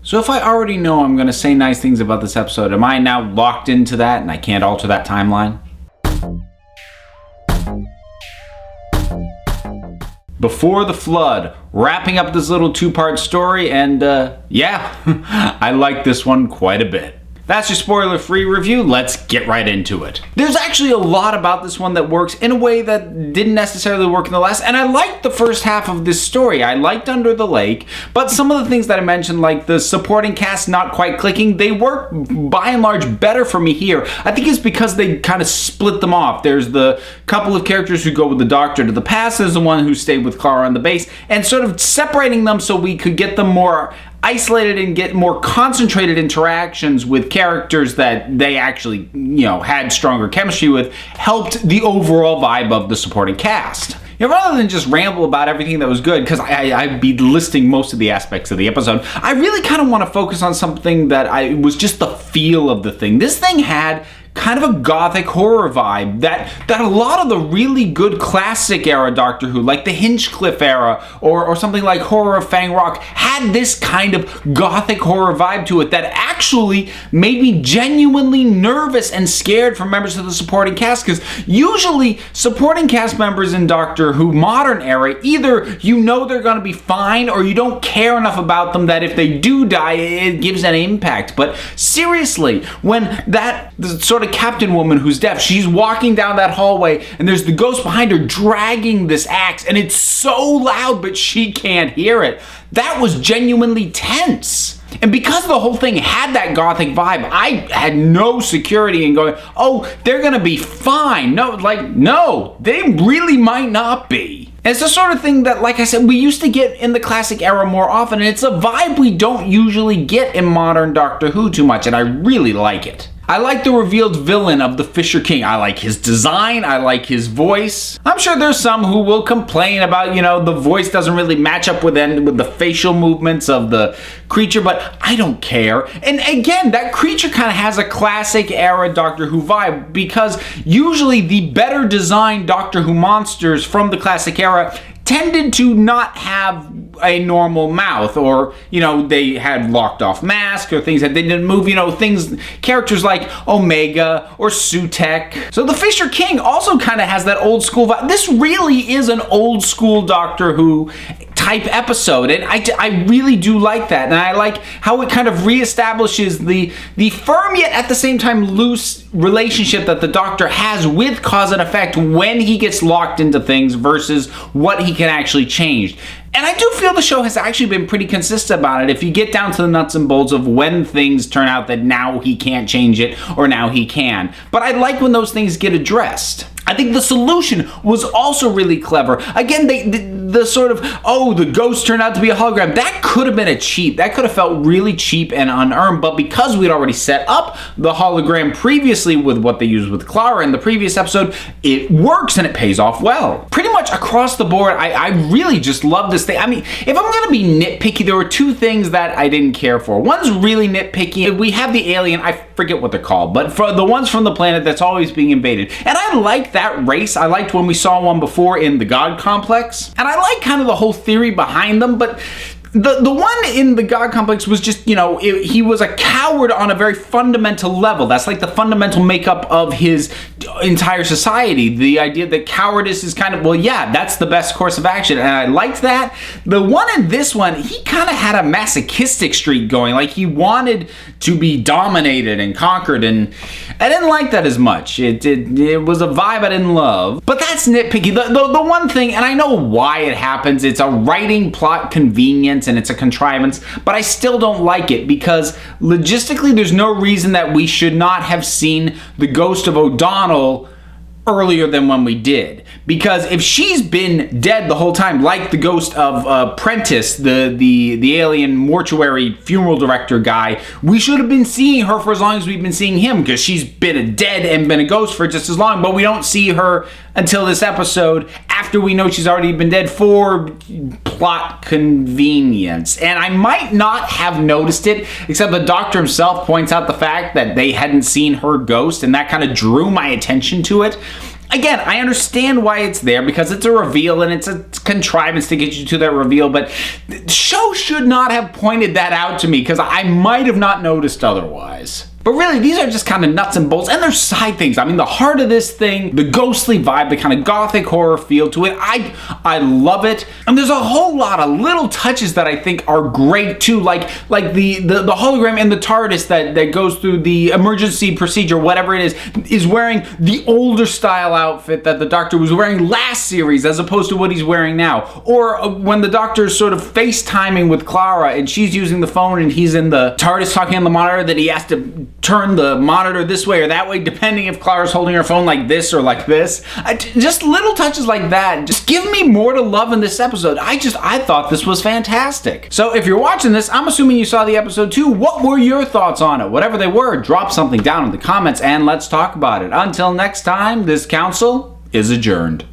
So if I already know I'm going to say nice things about this episode, am I now locked into that and I can't alter that timeline? Before the Flood, wrapping up this little two-part story, and yeah, I like this one quite a bit. That's your spoiler-free review. Let's get right into it. There's actually a lot about this one that works in a way that didn't necessarily work in the last, and I liked the first half of this story. I liked Under the Lake, but some of the things that I mentioned, like the supporting cast not quite clicking, they work by and large better for me here. I think it's because they kind of split them off. There's the couple of characters who go with the Doctor to the past, there's the one who stayed with Clara on the base, and sort of separating them so we could get them more isolated and get more concentrated interactions with characters that they actually, had stronger chemistry with, helped the overall vibe of the supporting cast. Rather than just ramble about everything that was good, because I'd be listing most of the aspects of the episode, I really kind of want to focus on something that was just the feel of the thing. This thing had kind of a gothic horror vibe that a lot of the really good classic era Doctor Who, like the Hinchcliffe era or something like Horror of Fang Rock, had this kind of gothic horror vibe to it that actually made me genuinely nervous and scared for members of the supporting cast, because usually supporting cast members in Doctor Who modern era, either they're going to be fine or you don't care enough about them that if they do die it gives an impact. But seriously, when that sort of captain woman who's deaf, she's walking down that hallway and there's the ghost behind her dragging this axe and it's so loud but she can't hear it, that was genuinely tense. And because the whole thing had that gothic vibe, I had no security in going, oh, they're gonna be fine. No, they really might not be. And it's the sort of thing that, like I said, we used to get in the classic era more often, and it's a vibe we don't usually get in modern Doctor Who too much, and I really like it. I like the revealed villain of the Fisher King. I like his design, I like his voice. I'm sure there's some who will complain about, the voice doesn't really match up with the facial movements of the creature, but I don't care. And again, that creature kind of has a classic era Doctor Who vibe, because usually the better designed Doctor Who monsters from the classic era tended to not have a normal mouth, or they had locked off masks, or things that they didn't move, characters like Omega or Sutekh. So the Fisher King also kind of has that old school vibe. This really is an old school Doctor Who type episode, and I really do like that, and I like how it kind of reestablishes the firm yet at the same time loose relationship that the Doctor has with cause and effect when he gets locked into things versus what he can actually change. And I do feel the show has actually been pretty consistent about it if you get down to the nuts and bolts of when things turn out that now he can't change it or now he can. But I like when those things get addressed. I think the solution was also really clever. Again, the sort of, the ghost turned out to be a hologram. That could have been a cheat. That could have felt really cheap and unearned. But because we'd already set up the hologram previously with what they used with Clara in the previous episode, it works and it pays off well. Pretty much across the board, I really just love this thing. I mean, if I'm going to be nitpicky, there were two things that I didn't care for. One's really nitpicky. We have the alien, I forget what they're called, but for the ones from the planet that's always being invaded. And I like that race. I liked when we saw one before in the God Complex. And I like kind of the whole theory behind them, but the one in the God Complex was just, he was a coward on a very fundamental level. That's like the fundamental makeup of his entire society. The idea that cowardice is kind of, that's the best course of action. And I liked that. The one in this one, he kind of had a masochistic streak going. Like he wanted to be dominated and conquered, and I didn't like that as much. It was a vibe I didn't love. But that's nitpicky. The one thing, and I know why it happens, it's a writing plot convenience and it's a contrivance, but I still don't like it because logistically there's no reason that we should not have seen the ghost of O'Donnell earlier than when we did. Because if she's been dead the whole time, like the ghost of Prentice, the alien mortuary funeral director guy, we should have been seeing her for as long as we've been seeing him, because she's been dead and been a ghost for just as long, but we don't see her until this episode after we know she's already been dead for plot convenience. And I might not have noticed it, except the Doctor himself points out the fact that they hadn't seen her ghost, and that kind of drew my attention to it. again, I understand why it's there because it's a reveal and it's a contrivance to get you to that reveal, but the show should not have pointed that out to me because I might have not noticed otherwise. But really, these are just kind of nuts and bolts, and they're side things. I mean, the heart of this thing, the ghostly vibe, the kind of gothic horror feel to it, I love it. And there's a whole lot of little touches that I think are great too, like the hologram in the TARDIS that goes through the emergency procedure, whatever it is wearing the older style outfit that the Doctor was wearing last series as opposed to what he's wearing now. Or when the Doctor's sort of FaceTiming with Clara and she's using the phone and he's in the TARDIS talking on the monitor, that he has to turn the monitor this way or that way depending if Clara's holding her phone like this or like this. Just little touches like that just give me more to love in this episode. I thought this was fantastic. So if you're watching this, I'm assuming you saw the episode too. What were your thoughts on it? Whatever they were, drop something down in the comments and let's talk about it. Until next time, this council is adjourned.